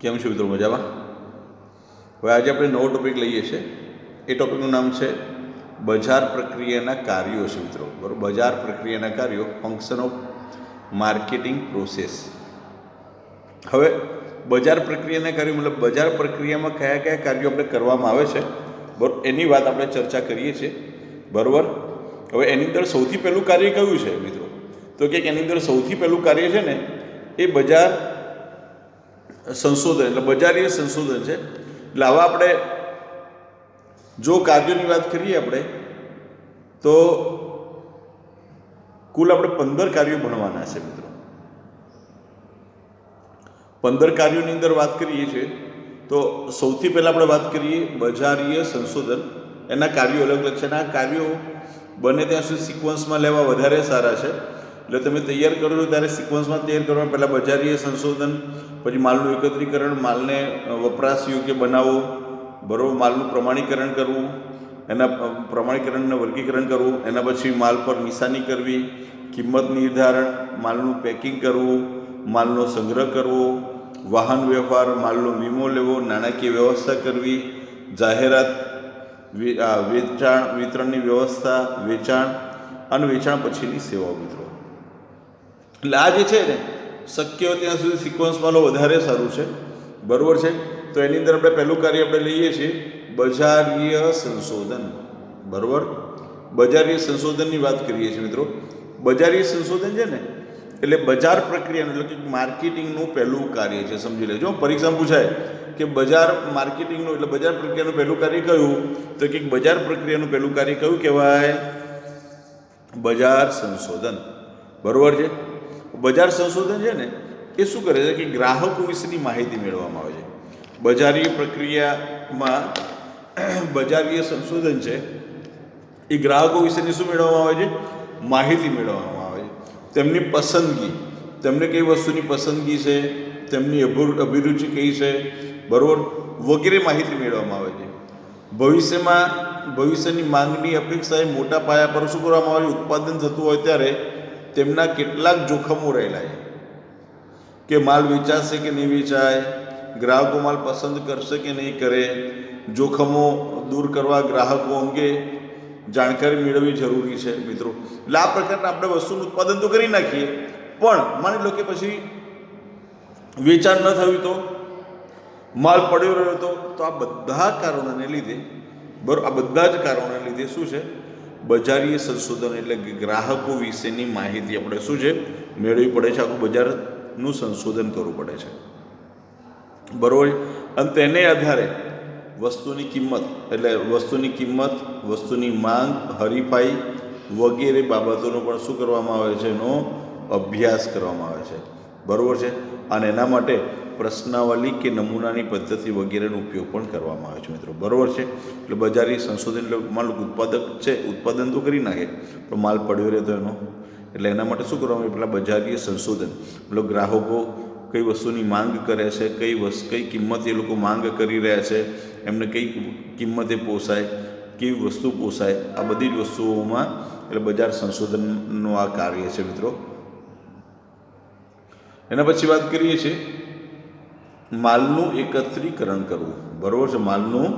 કેમ છો મિત્રો? મજામાં? હવે આજે આપણે નવો ટોપિક લઈએ છીએ. એ ટોપિકનું નામ છે બજાર પ્રક્રિયાના કાર્યો છે મિત્રો. બરાબર, બજાર પ્રક્રિયાના કાર્યો, ફંક્શન ઓફ માર્કેટિંગ પ્રોસેસ. હવે બજાર પ્રક્રિયાના કાર્યો મતલબ બજાર પ્રક્રિયામાં કયા કયા કાર્યો આપણે કરવામાં આવે છે, બરાબર, એની વાત આપણે ચર્ચા કરીએ છીએ. બરાબર. હવે એની અંદર સૌથી પહેલું કાર્ય કયું છે મિત્રો? તો કે એની અંદર સૌથી પહેલું કાર્ય છે ને એ બજાર સંશોધન, એટલે બજારીય સંશોધન છે. એટલે હવે આપણે જો કાર્યોની વાત કરીએ આપણે તો કુલ આપણે 15 કાર્યો ભણવાના છે મિત્રો. 15 કાર્યોની અંદર વાત કરીએ છીએ તો સૌથી પહેલાં આપણે વાત કરીએ બજારીય સંશોધન. એના કાર્યો અલગ અલગ છે અને આ કાર્યો બને ત્યાં સુધી સિક્વન્સમાં લેવા વધારે સારા છે. એટલે તમે તૈયાર કરો છો ત્યારે સિક્વન્સમાં તૈયાર કરવા. પહેલાં બજારીય સંશોધન, પછી માલનું એકત્રીકરણ, માલને વપરાશ યોગ્ય બનાવવો, બરાબર, માલનું પ્રમાણીકરણ કરવું, એના પ્રમાણીકરણને વર્ગીકરણ કરવું, એના પછી માલ પર નિશાની કરવી, કિંમત નિર્ધારણ, માલનું પેકિંગ કરવું, માલનો સંગ્રહ કરવો, વાહન વ્યવહાર, માલનો વીમો લેવો, નાણાકીય વ્યવસ્થા કરવી, જાહેરાત, વેચાણ, વિતરણની વ્યવસ્થા, વેચાણ અને વેચાણ પછીની સેવાઓ મિત્રો. એટલે આ જે છે ને શક્ય હોય ત્યાં સુધી સિક્વન્સમાં લો, વધારે સારું છે. બરાબર છે. તો એની અંદર આપણે પહેલું કાર્ય આપણે લઈએ છીએ બજારીય સંશોધન. બરાબર, બજારીય સંશોધનની વાત કરીએ છીએ મિત્રો. બજારીય સંશોધન છે ને એટલે બજાર પ્રક્રિયાનું, એટલે કે માર્કેટિંગનું પહેલું કાર્ય છે. સમજી લેજો. પરીક્ષામાં પૂછાય કે બજાર માર્કેટિંગનું એટલે બજાર પ્રક્રિયાનું પહેલું કાર્ય કયું? તો કે બજાર પ્રક્રિયાનું પહેલું કાર્ય કયું કહેવાય? બજાર સંશોધન. બરાબર છે. બજાર સંશોધન છે ને એ શું કરે છે કે ગ્રાહકો વિશેની માહિતી મેળવવામાં આવે છે. બજારીય પ્રક્રિયામાં બજારીય સંશોધન છે એ ગ્રાહકો વિશેની શું મેળવવામાં આવે છે? માહિતી મેળવવામાં આવે છે. તેમની પસંદગી, તેમને કઈ વસ્તુની પસંદગી છે, તેમની અભિરુચિ કઈ છે, બરાબર, વગેરે માહિતી મેળવવામાં આવે છે. ભવિષ્યની માંગની અપેક્ષાએ મોટા પાયા પર શું કરવામાં આવે છે? ઉત્પાદન થતું હોય ત્યારે તેમના કેટલાક જોખમો રહેલા છે કે માલ વેચાશે કે નહીં વેચાય, ગ્રાહકો માલ પસંદ કરશે કે નહીં કરે, જોખમો દૂર કરવા ગ્રાહકો અંગે જાણકારી મેળવવી જરૂરી છે મિત્રો. એટલે આ પ્રકારના આપણે વસ્તુનું ઉત્પાદન તો કરી નાખીએ, પણ માની લો કે પછી વેચાણ ન થયું તો, માલ પડ્યો રહ્યો તો આ બધા કારણોને લીધે, બરાબર, આ બધા જ કારણોને લીધે શું છે? બજારીય સંશોધન એટલે ગ્રાહકો વિશેની માહિતી આપણે શું છે? મેળવવી પડે છે. આખું બજારનું સંશોધન કરવું પડે છે. બરાબર. અને તેને આધારે વસ્તુની કિંમત, એટલે વસ્તુની માંગ, હરીફાઈ વગેરે બાબતોનો પણ શું કરવામાં આવે છે? એનો અભ્યાસ કરવામાં આવે છે. બરાબર છે. અને એના માટે પ્રશ્નાવલી કે નમૂનાની પદ્ધતિ વગેરેનો ઉપયોગ પણ કરવામાં આવે છે મિત્રો. બરાબર છે. એટલે બજારી સંશોધન એટલે માલ ઉત્પાદક છે, ઉત્પાદન તો કરી નાખે પણ માલ પડ્યો રહે તો એનો, એટલે એના માટે શું કરવામાં આવે? પેલા બજારીય સંશોધન મતલબ ગ્રાહકો કઈ વસ્તુની માંગ કરે છે, કઈ કિંમતે એ લોકો માંગ કરી રહ્યા છે, એમને કઈ કિંમતે પોસાય, કેવી વસ્તુ પોસાય, આ બધી જ વસ્તુઓમાં એટલે બજાર સંશોધનનું આ કાર્ય છે મિત્રો. એના પછી વાત કરીએ છીએ માલનું એકત્રીકરણ કરવું. બરાબર છે. માલનું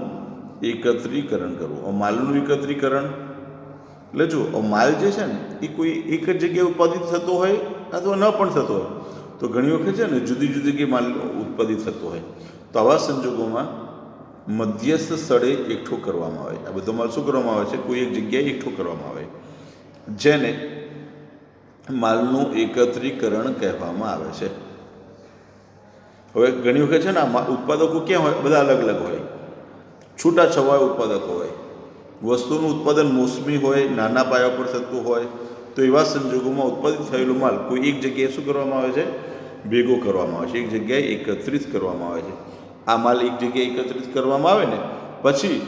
એકત્રીકરણ કરવું. માલનું એકત્રીકરણ એટલે જો માલ જે છે ને એ કોઈ એક જ જગ્યાએ ઉત્પાદિત થતો હોય અથવા ન પણ થતો હોય, તો ઘણી વખત છે ને જુદી જુદી જગ્યાએ માલ ઉત્પાદિત થતો હોય, તો આવા સંજોગોમાં મધ્યસ્થ સ્થળે એકઠો કરવામાં આવે. આ બધો માલ શું કરવામાં આવે છે? કોઈ એક જગ્યાએ એકઠો કરવામાં આવે, જેને માલનું એકત્રીકરણ કહેવામાં આવે છે. હવે ઘણી વખત છે ને આ ઉત્પાદકો ક્યાં હોય? બધા અલગ અલગ હોય, છૂટાછવાયા ઉત્પાદકો હોય. વસ્તુનું ઉત્પાદન મોસમી હોય, નાના પાયા પર થતું હોય, તો એવા સંજોગોમાં ઉત્પાદિત થયેલો માલ કોઈ એક જગ્યાએ શું કરવામાં આવે છે? ભેગો કરવામાં આવે છે, એક જગ્યાએ એકત્રિત કરવામાં આવે છે. આ માલ એક જગ્યાએ એકત્રિત કરવામાં આવે ને પછી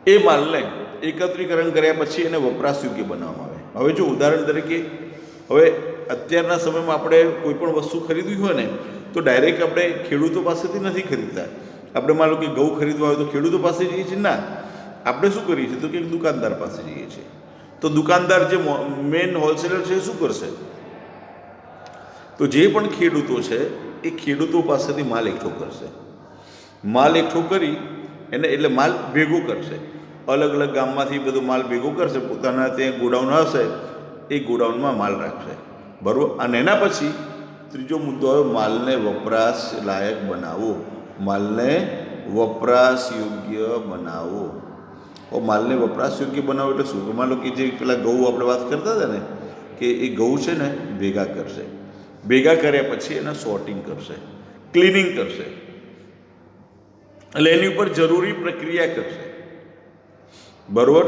એ માલને એકત્રીકરણ કર્યા પછી એને વપરાશ યોગ્ય બનાવવામાં આવે. હવે જો ઉદાહરણ તરીકે, હવે અત્યારના સમયમાં આપણે કોઈ પણ વસ્તુ ખરીદવી હોય ને તો ડાયરેક્ટ આપણે ખેડૂતો પાસેથી નથી ખરીદતા. આપણે માનો કે ઘઉં ખરીદવા હોય તો ખેડૂતો પાસે જઈએ છીએ? ના, આપણે શું કરીએ છીએ? તો કે દુકાનદાર પાસે જઈએ છીએ. તો દુકાનદાર જે મેઇન હોલસેલર છે એ શું કરશે? તો જે પણ ખેડૂતો છે એ ખેડૂતો પાસેથી માલ એકઠો કરશે. માલ એકઠો કરી એટલે માલ ભેગો કરશે. અલગ અલગ ગામમાંથી બધો માલ ભેગો કરશે, પોતાના ત્યાં ગોડાઉન હશે એ ગોડાઉનમાં માલ રાખશે. બરાબર. અને એના પછી ત્રીજો મુદ્દો આવ્યો, માલને વપરાશ લાયક બનાવવો. માલને વપરાશ યોગ્ય બનાવવો. માલને વપરાશ યોગ્ય બનાવો એટલે શું? માનો કે જે પેલા ઘઉં આપણે વાત કરતા હતા ને, કે એ ઘઉં છે ને ભેગા કરશે. ભેગા કર્યા પછી એના સોર્ટિંગ કરશે, ક્લિનિંગ કરશે, એટલે એની ઉપર જરૂરી પ્રક્રિયા કરશે. બરોબર.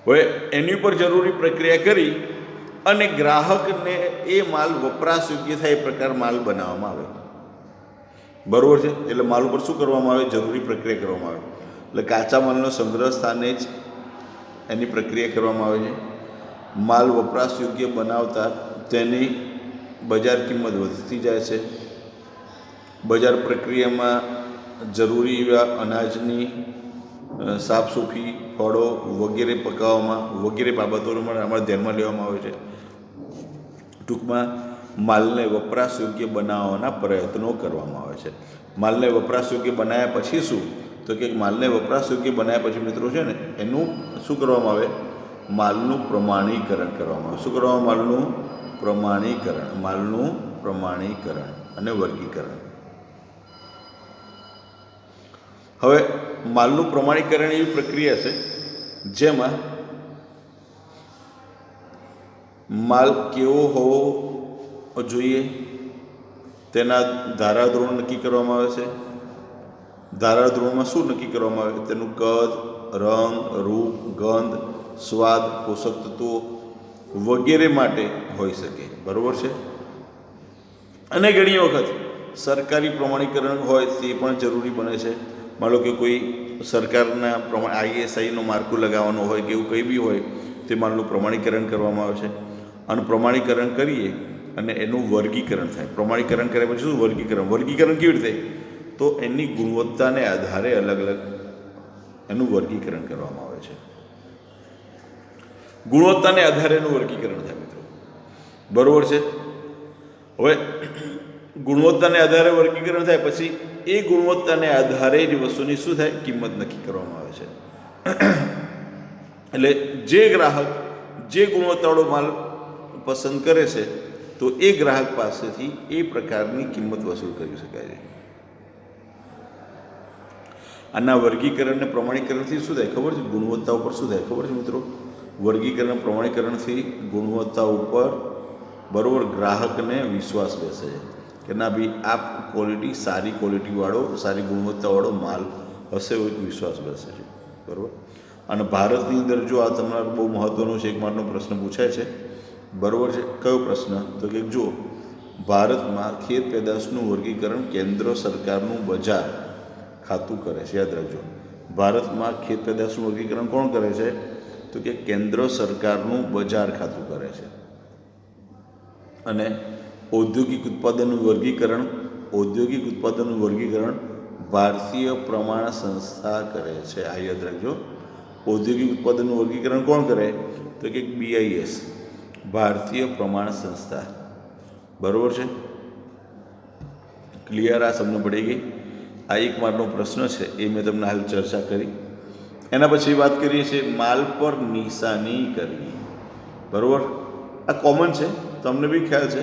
હવે એની ઉપર જરૂરી પ્રક્રિયા કરી અને ગ્રાહકને એ માલ વપરાશ યોગ્ય થાય એ પ્રકાર માલ બનાવવામાં આવે. બરોબર છે. એટલે માલ ઉપર શું કરવામાં આવે? જરૂરી પ્રક્રિયા કરવામાં આવે. એટલે કાચા માલનો સંગ્રહ સ્થાને જ એની પ્રક્રિયા કરવામાં આવે છે. માલ વપરાશ યોગ્ય બનાવતા તેની બજાર કિંમત વધતી જાય છે. બજાર પ્રક્રિયામાં જરૂરી એવા અનાજની સાફસૂફી, ફળો વગેરે પકાવવામાં વગેરે બાબતોને અમારે ધ્યાનમાં લેવામાં આવે છે. ટૂંકમાં માલને વપરાશ યોગ્ય બનાવવાના પ્રયત્નો કરવામાં આવે છે. માલને વપરાશ યોગ્ય બનાવ્યા પછી શું? તો કે માલને વપરાશ યોગ્ય બનાવ્યા પછી મિત્રો છે ને એનું શું કરવામાં આવે? માલનું પ્રમાણીકરણ કરવામાં આવે. શું કરવામાં? માલનું પ્રમાણીકરણ અને વર્ગીકરણ. હવે માલનું પ્રમાણીકરણ એવી પ્રક્રિયા છે જેમાં માલ કેવો હોવો જોઈએ તેના ધારાધોરણ નક્કી કરવામાં આવે છે. ધારાધોરણમાં શું નક્કી કરવામાં આવે? તેનું કદ, રંગ, રૂપ, ગંધ, સ્વાદ, પોષક તત્વો વગેરે માટે હોઈ શકે. બરાબર છે. અને ઘણી વખત સરકારી પ્રમાણીકરણ હોય તે પણ જરૂરી બને છે. માનો કે કોઈ સરકારના ISIનું માળખું લગાવવાનું હોય કે એવું કંઈ બી હોય, તે માલનું પ્રમાણીકરણ કરવામાં આવે છે. અને પ્રમાણીકરણ કરીએ અને એનું વર્ગીકરણ થાય. પ્રમાણીકરણ કર્યા પછી શું? વર્ગીકરણ કેવી રીતે? તો એની ગુણવત્તાને આધારે અલગ અલગ એનું વર્ગીકરણ કરવામાં આવે છે. ગુણવત્તાને આધારે એનું વર્ગીકરણ થાય મિત્રો. બરાબર છે. હવે ગુણવત્તાને આધારે વર્ગીકરણ થાય પછી એ ગુણવત્તાને આધારે જ વસ્તુની શું થાય? કિંમત નક્કી કરવામાં આવે છે. એટલે જે ગ્રાહક જે ગુણવત્તાવાળો માલ પસંદ કરે છે તો એ ગ્રાહક પાસેથી એ પ્રકારની કિંમત વસૂલ કરી શકાય છે. આના વર્ગીકરણ અને પ્રમાણીકરણથી શું થાય ખબર છે? ગુણવત્તા ઉપર શું થાય ખબર છે મિત્રો? વર્ગીકરણ પ્રમાણીકરણથી ગુણવત્તા ઉપર બરાબર ગ્રાહકને વિશ્વાસ બેસે છે કે ના ભાઈ આ ક્વોલિટી સારી ક્વોલિટીવાળો, સારી ગુણવત્તાવાળો માલ હશે એવો એક વિશ્વાસ બેસે છે. બરાબર. અને ભારતની અંદર જો આ તમારો બહુ મહત્ત્વનો છે, એક મારનો પ્રશ્ન પૂછાય છે. બરાબર છે. કયો પ્રશ્ન? તો કે જો ભારતમાં ખેત પેદાશનું વર્ગીકરણ કેન્દ્ર સરકારનું બજાર ખાતું કરે છે. યાદ રાખજો, ભારતમાં ખેત પેદાશનું વર્ગીકરણ કોણ કરે છે? તો કે કેન્દ્ર સરકારનું બજાર ખાતું કરે છે. અને ઔદ્યોગિક ઉત્પાદનનું વર્ગીકરણ ભારતીય પ્રમાણ સંસ્થા કરે છે. આ યાદ રાખજો. ઔદ્યોગિક ઉત્પાદનનું વર્ગીકરણ કોણ કરે? તો કે BIS, ભારતીય પ્રમાણ સંસ્થા. બરાબર છે. ક્લિયર? આ સમજ પડી ગઈ? આ એક મારનો પ્રશ્ન છે, એ મેં તમને હાલ ચર્ચા કરી. એના પછી વાત કરીએ છીએ માલ પર નિશાની કરવી. બરાબર. આ કોમન છે, તમને બી ખ્યાલ છે.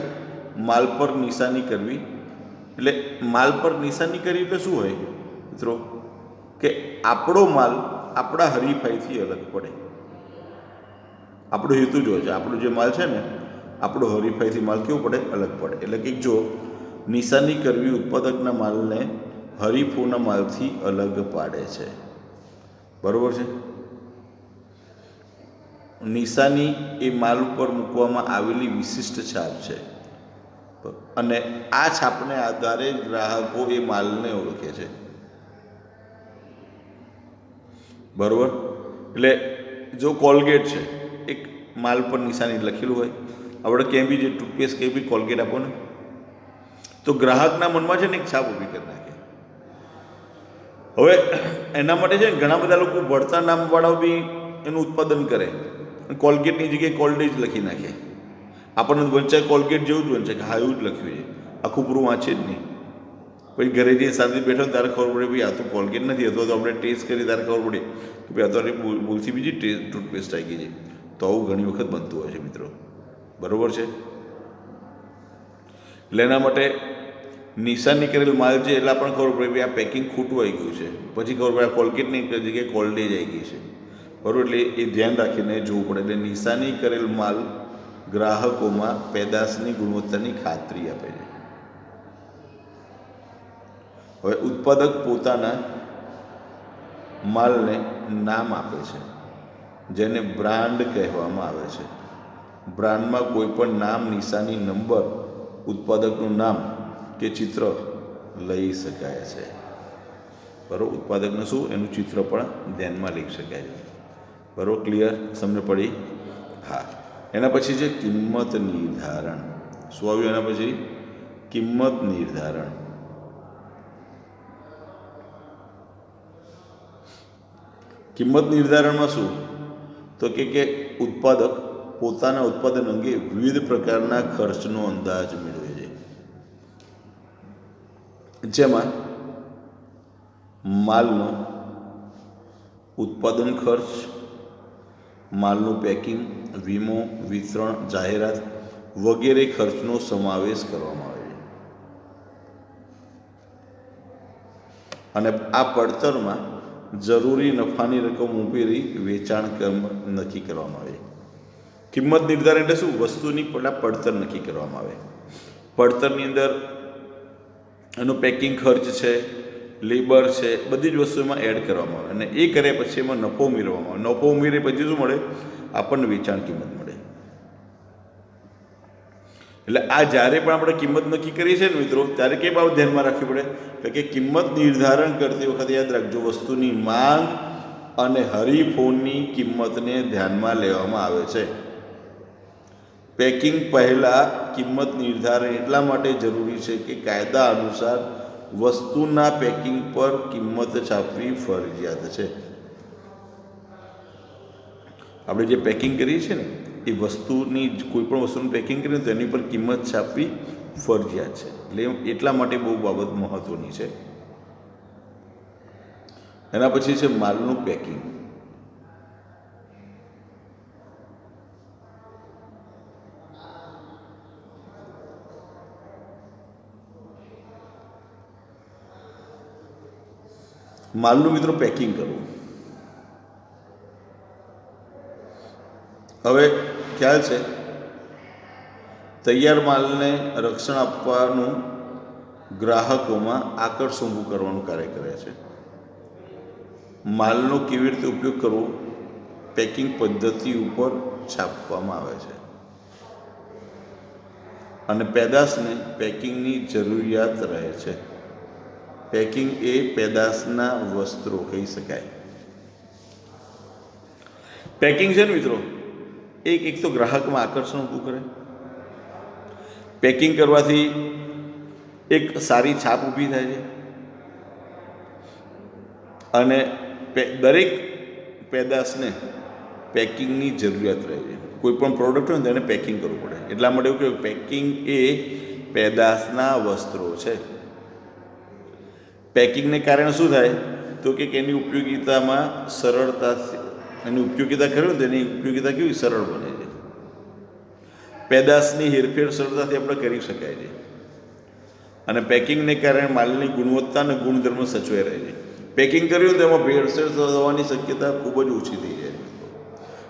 માલ પર નિશાની કરવી એટલે માલ પર નિશાની કરવી એટલે શું હોય મિત્રો? કે આપણો માલ આપણા હરીફાઈથી અલગ પડે. આપણો હેતુ જ હોય છે, આપણો જે માલ છે ને, આપણો હરીફાઈથી માલ કેવો પડે? અલગ પડે. એટલે કે જો નિશાની કરવી ઉત્પાદકના માલને હરીફોના માલથી અલગ પાડે છે. બરાબર છે. નિશાની એ માલ ઉપર મૂકવામાં આવેલી વિશિષ્ટ છાપ છે અને આ છાપને આધારે ગ્રાહકો એ માલને ઓળખે છે. બરાબર. એટલે જો કોલગેટ છે, એક માલ પર નિશાની લખેલું હોય, આપણે ક્યાંય બી જે ટૂથપેસ્ટ કંઈ બી કોલગેટ આપો ને તો ગ્રાહકના મનમાં છે ને એક છાપ ઊભી કરી નાખે. હવે એના માટે છે ને ઘણા બધા લોકો ભળતા નામવાળા બી એનું ઉત્પાદન કરે. કોલગેટની જગ્યાએ કોલ્ડેજ લખી નાખે. આપણને વંચાય કોલગેટ જેવું જ વંચાય કે હા એવું જ લખ્યું છે, આખું પૂરું વાંચે જ નહીં. પછી ઘરે જઈને શાંતિ બેઠો ત્યારે ખબર પડે ભાઈ આ તો કોલગેટ નથી, અથવા તો આપણે ટેસ્ટ કરી ત્યારે ખબર પડે કે ભાઈ અત્યારે ભૂલથી બીજી ટૂથપેસ્ટ આવી ગઈ છે. તો આવું ઘણી વખત બનતું હોય છે મિત્રો, બરાબર છે. એટલે એના માટે નિશાની કરેલ માલ છે એટલે આપણને ખબર પડે કે આ પેકિંગ ખોટું આવી ગયું છે. પછી ખબર પડે આ કોલગેટની જગ્યાએ કોલ્ડેજ આવી ગઈ છે, બરાબર. એટલે એ ધ્યાન રાખીને જોવું પડે. એટલે નિશાની કરેલ માલ ગ્રાહકોમાં પેદાશની ગુણવત્તાની ખાતરી આપે છે. હવે ઉત્પાદક પોતાના માલને નામ આપે છે, જેને બ્રાન્ડ કહેવામાં આવે છે. બ્રાન્ડમાં કોઈ પણ નામ, નિશાની, નંબર, ઉત્પાદકનું નામ કે ચિત્ર લઈ શકાય છે, બરાબર. ઉત્પાદકનું શું, એનું ચિત્ર પણ ધ્યાનમાં લઈ શકાય છે, બરાબર. ક્લિયર, સમજ પડી? હા. એના પછી છે કિંમત નિર્ધારણ. શું આવ્યું એના પછી? કિંમત નિર્ધારણ. કિંમત નિર્ધારણમાં શું તો કે ઉત્પાદક પોતાના ઉત્પાદન અંગે વિવિધ પ્રકારના ખર્ચનો અંદાજ મેળવે છે, જેમાં માલનો ઉત્પાદન ખર્ચ, માલનું પેકિંગ, વીમો, વિતરણ, જાહેરાત વગેરે ખર્ચનો સમાવેશ કરવામાં આવે છે. અને આ પડતરમાં જરૂરી નફાની રકમ ઉમેરી વેચાણ નક્કી કરવામાં આવે. કિંમત નિર્ધારણ એટલે શું? વસ્તુની પહેલાં પડતર નક્કી કરવામાં આવે. પડતરની અંદર એનું પેકિંગ ખર્ચ છે, લેબર છે, બધી જ વસ્તુ એમાં એડ કરવામાં આવે. અને એ કર્યા પછી એમાં નફો ઉમેરવામાં આવે. નફો ઉમેરી પછી શું મળે? આપણને વેચાણ કિંમત મળે. એટલે આ જ્યારે પણ આપણે કિંમત નક્કી કરીએ છીએ ને મિત્રો, ત્યારે કઈ બાબત ધ્યાનમાં રાખવી પડે? તો કે કિંમત નિર્ધારણ કરતી વખતે યાદ રાખજો, વસ્તુની માંગ અને હરીફોની કિંમતને ધ્યાનમાં લેવામાં આવે છે. પેકિંગ પહેલાં કિંમત નિર્ધારણ એટલા માટે જરૂરી છે કે કાયદા અનુસાર વસ્તુના પેકિંગ પર કિંમત છાપવી ફરજિયાત છે. આપણે જે પેકિંગ કરીએ છીએ ને એ વસ્તુની, કોઈ પણ વસ્તુનું પેકિંગ કરીએ તો એની પર કિંમત છાપવી ફરજિયાત છે. એટલે એટલા માટે બહુ બાબત મહત્વની છે. એના પછી છે માલનું પેકિંગ. માલનું મિત્રો પેકિંગ કરવું. હવે ખ્યાલ છે, તૈયાર માલને રક્ષણ આપવાનું ગ્રાહકોમાં આકર્ષણ ઊભું કરવાનું કાર્ય કરે છે. માલનો કેવી રીતે ઉપયોગ કરવો પેકિંગ પદ્ધતિ ઉપર છાપવામાં આવે છે. અને પેદાશને પેકિંગની જરૂરિયાત રહે છે. પેકિંગ એ પેદાશના વસ્ત્રો કહી શકાય. પેકિંગ છે ને મિત્રો, એક તો ગ્રાહકમાં આકર્ષણ ઊભું કરે. પેકિંગ કરવાથી એક સારી છાપ ઊભી થાય છે. અને દરેક પેદાશને પેકિંગની જરૂરિયાત રહે છે. કોઈ પણ પ્રોડક્ટ હોય ને તેને પેકિંગ કરવું પડે. એટલા માટે એવું કહ્યું, પેકિંગ એ પેદાશના વસ્ત્રો છે. પેકિંગને કારણે શું થાય તો કે એની ઉપયોગિતામાં સરળતાથી, એની ઉપયોગિતા ખરી ને તેની ઉપયોગિતા કેવી સરળ બને છે. પેદાશની હેરફેર સરળતાથી આપણે કરી શકાય છે. અને પેકિંગને કારણે માલની ગુણવત્તા અને ગુણધર્મ સચવાઈ રહે છે. પેકિંગ કર્યું તો એમાં ભેળસેળ થવાની શક્યતા ખૂબ જ ઓછી થઈ જાય.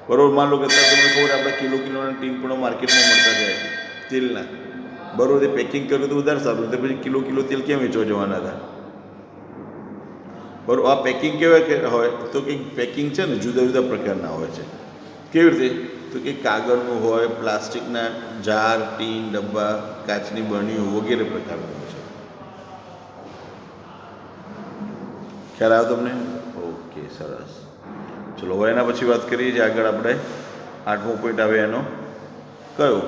બરાબર. માન લો કે અત્યારે તમને ખબર આપણે કિલોના ટીન પણ માર્કેટમાં મળતા જાય છે તેલના, બરાબર. તે પેકિંગ કર્યું તો વધારે સારું. તો પછી કિલો તેલ કેમ વેચવા જવાના હતા? બરાબર. આ પેકિંગ કેવા હોય તો કે પેકિંગ છે ને જુદા જુદા પ્રકારના હોય છે. કેવી રીતે તો કે કાગળનું હોય, પ્લાસ્ટિકના જાર, ટીન, ડબ્બા, કાચની બરણીઓ વગેરે પ્રકારનું હોય છે. ખ્યાલ આવ્યો તમને? ઓકે, સરસ. ચલો હવે એના પછી વાત કરીએ છીએ આગળ આપણે. 8મો પોઈન્ટ આવે એનો કયો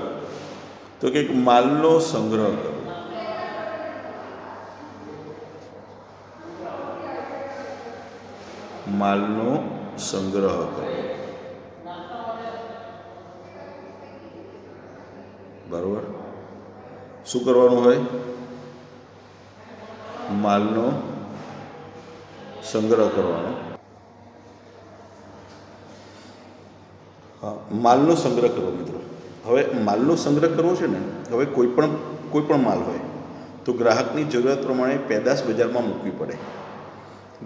તો કે માલનો સંગ્રહ કરવો. માલનો સંગ્રહ કરવો. બરાબર. શું કરવાનું હોય? માલનો સંગ્રહ કરવાનો. હા, માલનો સંગ્રહ કરવો મિત્રો. હવે માલનો સંગ્રહ કરવો છે ને, હવે કોઈ પણ માલ હોય તો ગ્રાહકની જરૂરિયાત પ્રમાણે પેદાશ બજારમાં મૂકવી પડે.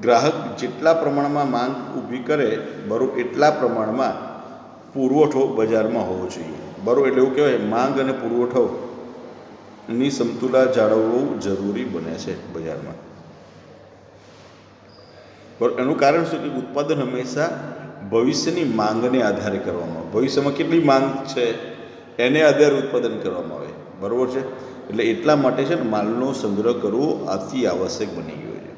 ગ્રાહક જેટલા પ્રમાણમાં માંગ ઊભી કરે બરાબર એટલા પ્રમાણમાં પુરવઠો બજારમાં હોવો જોઈએ. બરાબર. એટલે એવું કહેવાય માંગ અને પુરવઠોની સમતુલા જાળવવું જરૂરી બને છે બજારમાં. બરાબર. એનું કારણ શું કે ઉત્પાદન હંમેશા ભવિષ્યની માંગને આધારે કરવામાં આવે. ભવિષ્યમાં કેટલી માંગ છે એને આધારે ઉત્પાદન કરવામાં આવે. બરાબર છે. એટલે એટલા માટે છે ને માલનો સંગ્રહ કરવો અતિ આવશ્યક બની ગયો છે.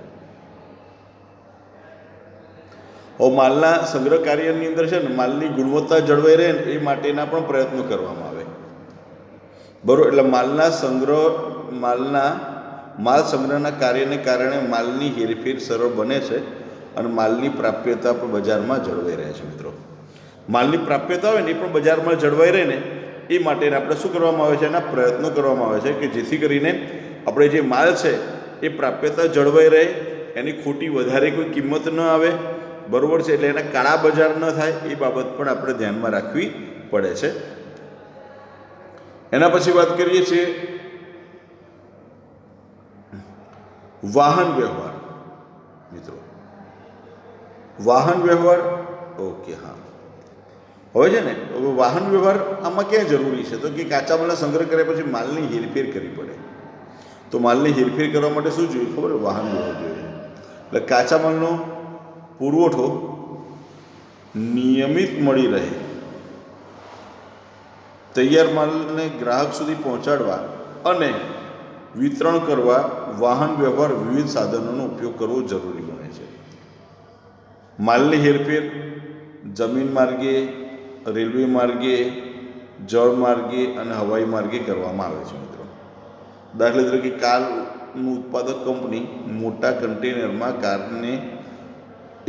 હવે માલના સંગ્રહ કાર્યની અંદર છે ને માલની ગુણવત્તા જળવાઈ રહે ને એ માટેના પણ પ્રયત્નો કરવામાં આવે. બરાબર. એટલે માલ સંગ્રહના કાર્યને કારણે માલની હેરફેર સરળ બને છે અને માલની પ્રાપ્યતા પણ બજારમાં જળવાઈ રહે છે મિત્રો. માલની પ્રાપ્યતા હોય ને એ પણ બજારમાં જળવાઈ રહે ને એ માટે આપણે શું કરવામાં આવે છે? એના પ્રયત્નો કરવામાં આવે છે કે જેથી કરીને આપણે જે માલ છે એ પ્રાપ્યતા જળવાઈ રહે, એની ખોટી વધારે કોઈ કિંમત ન આવે. બરાબર છે. એટલે એના કાળા બજાર ન થાય એ બાબત પણ આપણે ધ્યાનમાં રાખવી પડે છે. એના પછી વાત કરીએ છીએ વાહન વ્યવહાર મિત્રો. વાહન વ્યવહાર ઓકે. હા, હવે છે ને વાહન વ્યવહાર આમાં ક્યાં જરૂરી છે? તો કે કાચા માલનો સંગ્રહ કર્યા પછી માલની હેરફેર કરવી પડે. તો માલની હેરફેર કરવા માટે શું જોઈએ? ખબર? વાહન વ્યવહાર જોઈએ. એટલે કાચા માલનો પુરવઠો નિયમિત મળી રહે, તૈયાર માલને ગ્રાહક સુધી પહોંચાડવા અને વિતરણ કરવા વાહન વ્યવહાર વિવિધ સાધનોનો ઉપયોગ કરવો જરૂરી બને છે. માલની હેરફેર જમીન માર્ગે, રેલવે માર્ગે, જળ માર્ગે અને હવાઈ માર્ગે કરવામાં આવે છે મિત્રો. દાખલા તરીકે કારનું ઉત્પાદક કંપની મોટા કન્ટેનરમાં કારને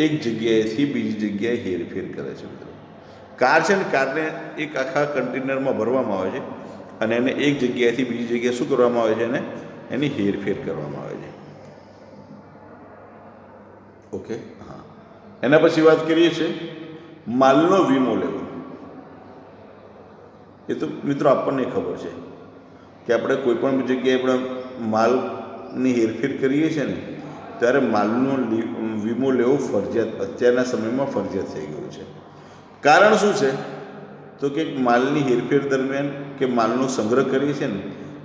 એક જગ્યાએથી બીજી જગ્યાએ હેરફેર કરે છે મિત્રો. કાર છે ને, કારને એક આખા કન્ટેનરમાં ભરવામાં આવે છે અને એને એક જગ્યાએથી બીજી જગ્યાએ શું કરવામાં આવે છે? એની હેરફેર કરવામાં આવે છે. ઓકે. હા, એના પછી વાત કરીએ છીએ માલનો વીમો લેવો. એ તો મિત્રો આપણને ખબર છે કે આપણે કોઈ પણ જગ્યાએ આપણે માલની હેરફેર કરીએ છીએ ને ત્યારે માલનો વીમો લેવો ફરજિયાત અત્યારના સમયમાં ફરજિયાત થઈ ગયું છે. કારણ શું છે? તો કે માલની હેરફેર દરમિયાન કે માલનો સંગ્રહ કરીએ છીએ ને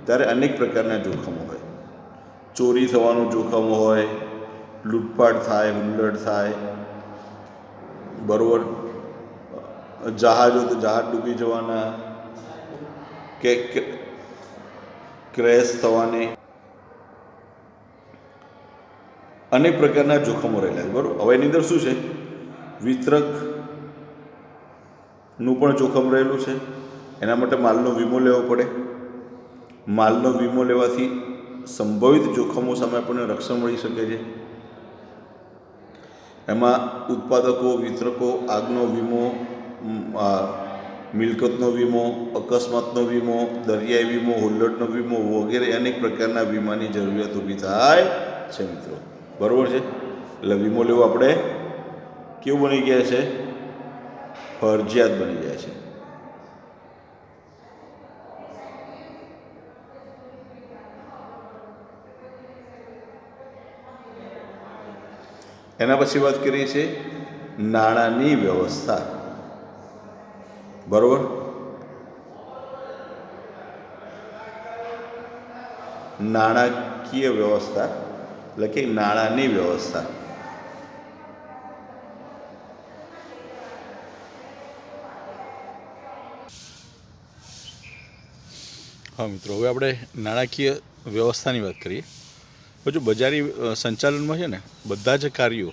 ત્યારે અનેક પ્રકારના જોખમો હોય. ચોરી થવાનું જોખમ હોય, લૂંટફાટ થાય, હુલ્લડ થાય. બરાબર. જહાજો તો જહાજ ડૂબી જવાના કે ક્રેશ થવાની અનેક પ્રકારના જોખમો રહેલા છે. બરાબર. હવે એની અંદર શું છે? વિતરકનું પણ જોખમ રહેલું છે. એના માટે માલનો વીમો લેવો પડે. માલનો વીમો લેવાથી સંભવિત જોખમો સામે આપણને રક્ષણ મળી શકે છે. એમાં ઉત્પાદકો, વિતરકો, આગનો વીમો, મિલકતનો વીમો, અકસ્માતનો વીમો, દરિયાઈ વીમો, હુલ્લડનો વીમો વગેરે અનેક પ્રકારના વીમાની જરૂરિયાત ઊભી થાય છે મિત્રો. બરાબર છે. એટલે વીમો લેવો આપણે કેવું બની ગયા છે? ફરજિયાત બની જાય છે. એના પછી વાત કરીએ છીએ નાણાંની વ્યવસ્થા. બરાબર. નાણાકીય વ્યવસ્થા એટલે કે નાણાંની વ્યવસ્થા. હા મિત્રો, હવે આપણે નાણાકીય વ્યવસ્થાની વાત કરીએ. હજુ બજારી સંચાલનમાં છે ને બધા જ કાર્યો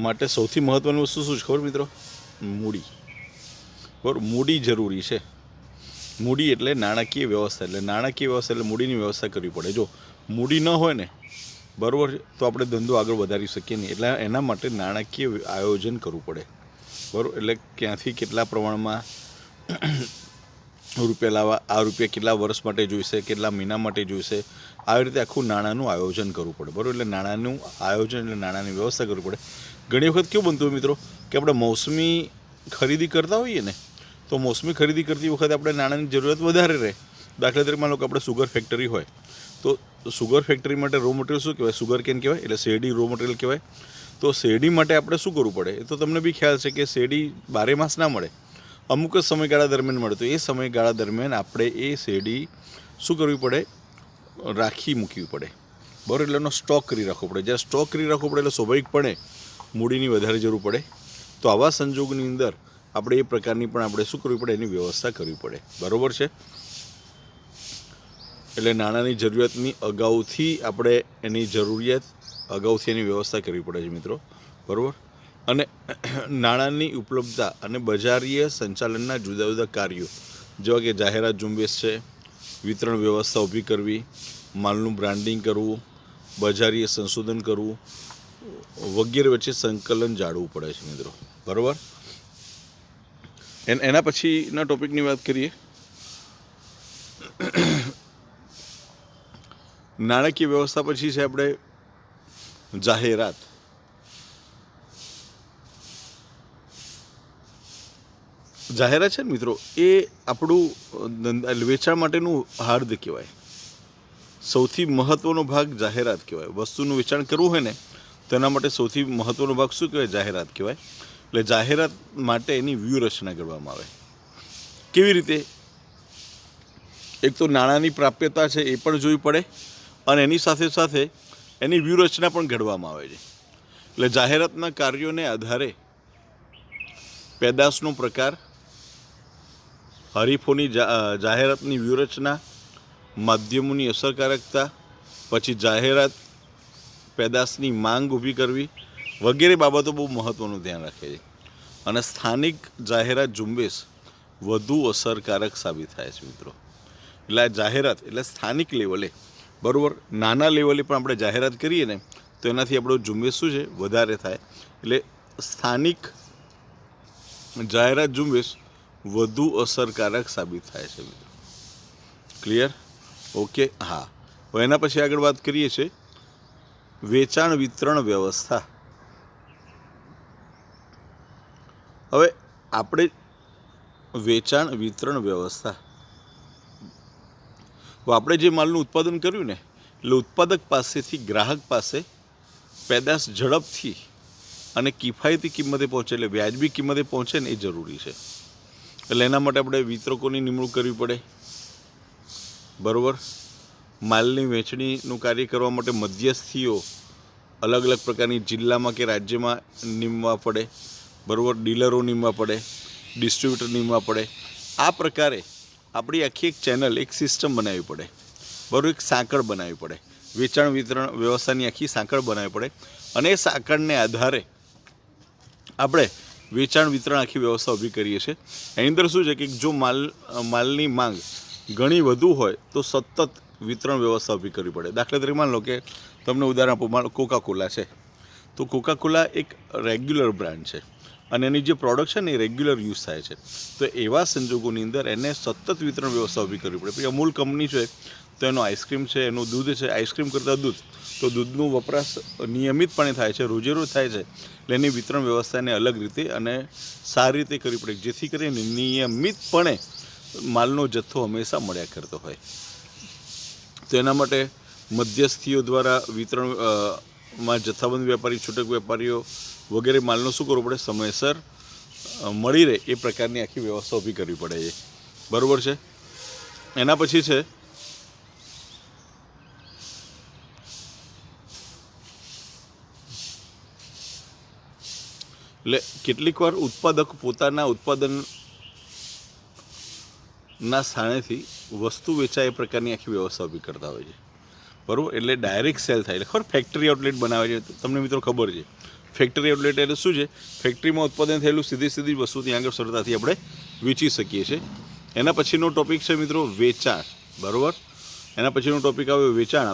માટે સૌથી મહત્ત્વની વસ્તુ શું છે ખબર મિત્રો? મૂડી. બરાબર. મૂડી જરૂરી છે. મૂડી એટલે નાણાકીય વ્યવસ્થા. એટલે નાણાકીય વ્યવસ્થા એટલે મૂડીની વ્યવસ્થા કરવી પડે. જો મૂડી ન હોય ને બરાબર તો આપણે ધંધો આગળ વધારી શકીએ નહીં. એટલે એના માટે નાણાકીય આયોજન કરવું પડે. બરાબર. એટલે ક્યાંથી કેટલા પ્રમાણમાં રૂપિયા લાવવા, આ રૂપિયા કેટલા વર્ષ માટે જોઈશે, કેટલા મહિના માટે જોઈશે, આવી રીતે આખું નાણાંનું આયોજન કરવું પડે, બરાબર. એટલે નાણાંનું આયોજન એટલે નાણાંની વ્યવસ્થા કરવી પડે. ઘણી વખત કેવું બનતું હોય મિત્રો કે આપણે મોસમી ખરીદી કરતા હોઈએ ને, તો મોસમી ખરીદી કરતી વખતે આપણે નાણાંની જરૂરિયાત વધારે રહે. દાખલા તરીકે માનો કે આપણે સુગર ફેક્ટરી હોય, તો સુગર ફેક્ટરી માટે રો મટીરિયલ શું કહેવાય? સુગર કેન કહેવાય, એટલે શેરડી રો મટીરિયલ કહેવાય. તો શેરડી માટે આપણે શું કરવું પડે? એ તો તમને બી ખ્યાલ છે કે શેરડી 12 માસ ના મળે, અમુક જ સમયગાળા દરમિયાન મળે. તો એ સમયગાળા દરમિયાન આપણે એ શેરડી શું કરવી પડે? રાખી મૂકવી પડે, બરાબર. એટલે એનો સ્ટોક કરી રાખવો પડે. જ્યારે સ્ટોક કરી રાખવો પડે એટલે સ્વાભાવિકપણે મૂડીની વધારે જરૂર પડે. તો આવા સંજોગોની અંદર આપણે એ પ્રકારની પણ આપણે શું કરવી પડે? એની વ્યવસ્થા કરવી પડે, બરાબર છે. એટલે નાણાંની જરૂરિયાતની અગાઉથી આપણે એની વ્યવસ્થા કરવી પડે છે મિત્રો, બરાબર. અને નાણાંની ઉપલબ્ધતા અને બજારીય સંચાલનના જુદા જુદા કાર્યો, જેવા કે જાહેરાત ઝુંબેશ છે, વિતરણ વ્યવસ્થા ઊભી કરવી, માલનું બ્રાન્ડિંગ કરવું, બજારીય સંશોધન કરવું વગેરે વચ્ચે સંકલન જાળવવું પડે છે મિત્રો, બરાબર. એના પછીના ટોપિકની વાત કરીએ. નાણાકીય વ્યવસ્થા પછી છે આપણે જાહેરાત. જાહેરાત છે ને મિત્રો, એ આપણું વેચાણ માટેનું હાર્દ કહેવાય. સૌથી મહત્વનો ભાગ જાહેરાત કહેવાય. વસ્તુનું વેચાણ કરવું હોય ને તો એના માટે સૌથી મહત્વનો ભાગ શું કહેવાય? જાહેરાત કહેવાય. એટલે જાહેરાત માટે એની વ્યૂહરચના કરવામાં આવે. કેવી રીતે? એક તો નાણાંની પ્રાપ્યતા છે એ પણ જોવી પડે, અને એની સાથે સાથે એની વ્યૂહરચના પણ ઘડવામાં આવે છે. એટલે જાહેરાતના કાર્યોને આધારે પેદાશનો પ્રકાર, હરીફોની જાહેરાતની વ્યૂહરચના, માધ્યમોની અસરકારકતા, પછી જાહેરાત પેદાશની માંગ ઊભી કરવી વગેરે બાબતો બહુ મહત્ત્વનું ધ્યાન રાખે છે. અને સ્થાનિક જાહેરાત ઝુંબેશ વધુ અસરકારક સાબિત થાય છે મિત્રો. એટલે આ જાહેરાત એટલે સ્થાનિક લેવલે, બરાબર, નાના લેવલે પણ આપણે જાહેરાત કરીએ ને તો એનાથી આપણો ઝુંબેશ શું છે? વધારે થાય. એટલે સ્થાનિક જાહેરાત ઝુંબેશ વધુ અસરકારક સાબિત થાય છે મિત્રો. ક્લિયર? ઓકે. હા, હવે એના પછી આગળ વાત કરીએ છીએ વેચાણ વિતરણ વ્યવસ્થા. હવે આપણે વેચાણ વિતરણ વ્યવસ્થા, આપણે જે માલનું ઉત્પાદન કર્યું ને, એટલે ઉત્પાદક પાસેથી ગ્રાહક પાસે પેદાશ ઝડપથી અને કિફાયતી કિંમતે પહોંચે, એટલે વ્યાજબી કિંમતે પહોંચે ને એ જરૂરી છે. એટલે એના માટે આપણે વિતરકોની નિમણૂક કરવી પડે, બરાબર. માલની વહેંચણીનું કાર્ય કરવા માટે મધ્યસ્થીઓ અલગ અલગ પ્રકારની જિલ્લામાં કે રાજ્યમાં નીમવા પડે, બરાબર. ડીલરો નીમવા પડે, ડિસ્ટ્રીબ્યુટર નીમવા પડે. આ પ્રકારે આપણી આખી એક ચેનલ, એક સિસ્ટમ બનાવવી પડે, બરાબર. એક સાંકળ બનાવવી પડે. વેચાણ વિતરણ વ્યવસ્થાની આખી સાંકળ બનાવવી પડે. અને એ સાંકળને આધારે આપણે વેચાણ વિતરણ આખી વ્યવસ્થા ઊભી કરીએ છીએ. એની અંદર શું છે કે જો માલની માંગ ઘણી વધુ હોય તો સતત વિતરણ વ્યવસ્થા ઊભી કરવી પડે. દાખલા તરીકે માન લો કે તમને ઉદાહરણ આપો, માનો કોકાકોલા છે, તો કોકાકોલા એક રેગ્યુલર બ્રાન્ડ છે અને એની જે પ્રોડક્ટ છે ને એ રેગ્યુલર યુઝ થાય છે. તો એવા સંજોગોની અંદર એને સતત વિતરણ વ્યવસ્થા ઊભી કરવી પડે. પછી અમૂલ કંપની છે તો એનો આઈસ્ક્રીમ છે, એનું દૂધ છે, આઈસ્ક્રીમ કરતાં દૂધ, તો દૂધનું વપરાશ નિયમિતપણે થાય છે, રોજે રોજ થાય છે. એટલે એની વિતરણ વ્યવસ્થાને અલગ રીતે અને સારી રીતે કરવી પડે, જેથી કરીને નિયમિતપણે માલનો જથ્થો હંમેશા મળ્યા કરતો હોય. તો એના માટે મધ્યસ્થીઓ દ્વારા વિતરણમાં જથ્થાબંધ વેપારી, છૂટક વેપારીઓ વગેરે માલનો શું કરવો પડે? સમયસર મળી રહે એ પ્રકારની આખી વ્યવસ્થા ઊભી કરવી પડે છે, બરાબર છે. એના પછી છે એટલે કેટલીક વાર ઉત્પાદક પોતાના ઉત્પાદનના સ્થાનેથી વસ્તુ વેચાય એ પ્રકારની આખી વ્યવસ્થા ઊભી કરતા હોય છે, બરાબર. એટલે ડાયરેક્ટ સેલ થાય, એટલે ખબર ફેક્ટરી આઉટલેટ બનાવે છે. તમને મિત્રો ખબર છે ફેક્ટરી આઉટલેટ એટલે શું છે? ફેક્ટરીમાં ઉત્પાદન થયેલું સીધી વસ્તુ ત્યાં આગળ સરળતાથી આપણે વેચી શકીએ છીએ. એના પછીનો ટોપિક છે મિત્રો વેચાણ, બરાબર. એના પછીનો ટોપિક આવ્યો વેચાણ.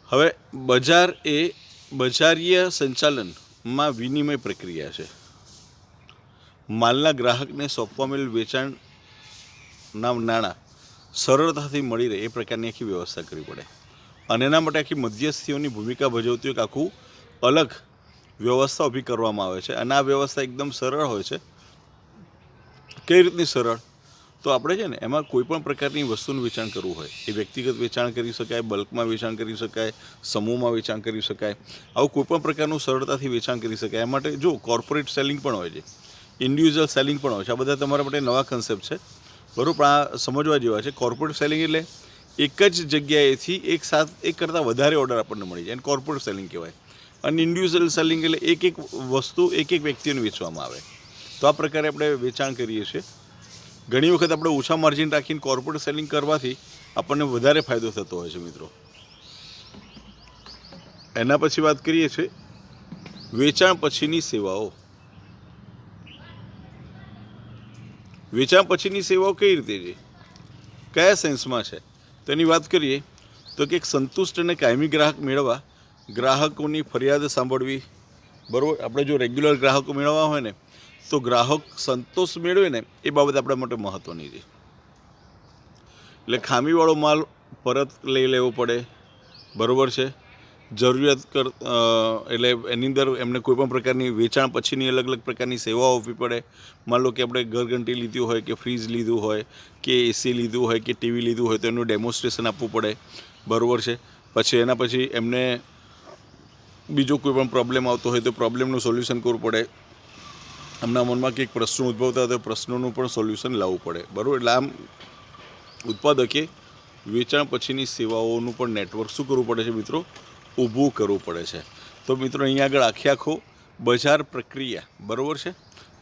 હવે બજાર એ બજારીય સંચાલનમાં વિનિમય પ્રક્રિયા છે, માલના ગ્રાહકને સોંપવામાં વેચાણના નાણાં સરળતાથી મળી રહે એ પ્રકારની આખી વ્યવસ્થા કરવી પડે અને એના માટે આખી મધ્યસ્થીઓની ભૂમિકા ભજવતી એક આખું અલગ વ્યવસ્થા ઊભી કરવામાં આવે છે અને આ વ્યવસ્થા એકદમ સરળ હોય છે. કઈ રીતની સરળ? તો આપણે છે ને એમાં કોઈ પણ પ્રકારની વસ્તુનું વેચાણ કરવું હોય એ વ્યક્તિગત વેચાણ કરી શકાય, બલ્કમાં વેચાણ કરી શકાય, સમૂહમાં વેચાણ કરી શકાય, આવું કોઈ પણ પ્રકારનું સરળતાથી વેચાણ કરી શકાય. એ માટે જો કોર્પોરેટ સેલિંગ પણ હોય છે, ઇન્ડિવિજ્યુઅલ સેલિંગ પણ હોય છે. આ બધા તમારા માટે નવા કન્સેપ્ટ છે, બરાબર, પણ આ સમજવા જેવા છે. કોર્પોરેટ સેલિંગ એટલે એક જ જગ્યાએથી એક કરતાં વધારે ઓર્ડર આપણને મળી જાય એને કોર્પોરેટ સેલિંગ કહેવાય. અને ઇન્ડિવિજ્યુઅલ સેલિંગ એટલે એક વસ્તુ એક વ્યક્તિને વેચવામાં આવે. તો આ પ્રકારે આપણે વેચાણ કરીએ છીએ. ઘણી વખત આપણે ઓછા માર્જિન રાખીને કોર્પોરેટ સેલિંગ કરવાથી આપણને વધારે ફાયદો થતો હોય છે મિત્રો. એના પછી વાત કરીએ છીએ વેચાણ પછીની સેવાઓ. વેચાણ પછીની સેવાઓ કઈ રીતે છે, કયા સેન્સમાં છે, તેની વાત કરીએ તો કે એક સંતુષ્ટ અને કાયમી ગ્રાહક મેળવવા ગ્રાહકોની ફરિયાદ સાંભળવી, બરાબર. આપણે જો રેગ્યુલર ગ્રાહકો મેળવવા હોય ને તો ગ્રાહક સંતોષ મેળવે ને એ બાબત આપણા માટે મહત્ત્વની છે. એટલે ખામીવાળો માલ પરત લઈ લેવો પડે, બરાબર છે. જરૂરિયાત એટલે એની અંદર એમને કોઈ પણ પ્રકારની વેચાણ પછીની અલગ અલગ પ્રકારની સેવાઓ આપવી પડે. માન લો કે આપણે ઘરઘંટી લીધી હોય કે ફ્રીજ લીધું હોય કે એસી લીધું હોય કે ટીવી લીધું હોય તો એનું ડેમોન્સ્ટ્રેશન આપવું પડે, બરાબર છે. પછી એના પછી એમને બીજો કોઈ પણ પ્રોબ્લેમ આવતો હોય તો પ્રોબ્લેમનું સોલ્યુશન કરવું પડે. એમના મનમાં કંઈક પ્રશ્નો ઉદ્ભવતા હોય તો પ્રશ્નોનું પણ સોલ્યુશન લાવવું પડે, બરાબર. એટલે આમ ઉત્પાદકે વેચાણ પછીની સેવાઓનું પણ નેટવર્ક શું કરવું પડે છે મિત્રો? ઊભું કરવું પડે છે. તો મિત્રો અહીંયા આગળ આખો બજાર પ્રક્રિયા, બરાબર છે,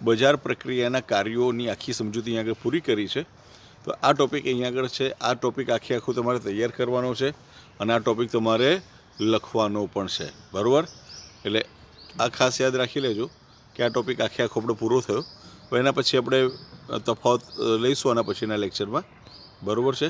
બજાર પ્રક્રિયાના કાર્યોની આખી સમજૂતી અહીંયા આગળ પૂરી કરી છે. તો આ ટૉપિક અહીંયા આગળ છે. આ ટૉપિક આખું તમારે તૈયાર કરવાનો છે અને આ ટૉપિક તમારે લખવાનો પણ છે, બરાબર. એટલે આ ખાસ યાદ રાખી લેજો કે આ ટૉપિક આખો આપણો પૂરો થયો. તો એના પછી આપણે તફાવત લઈશું આના પછીના લેક્ચરમાં, બરાબર છે.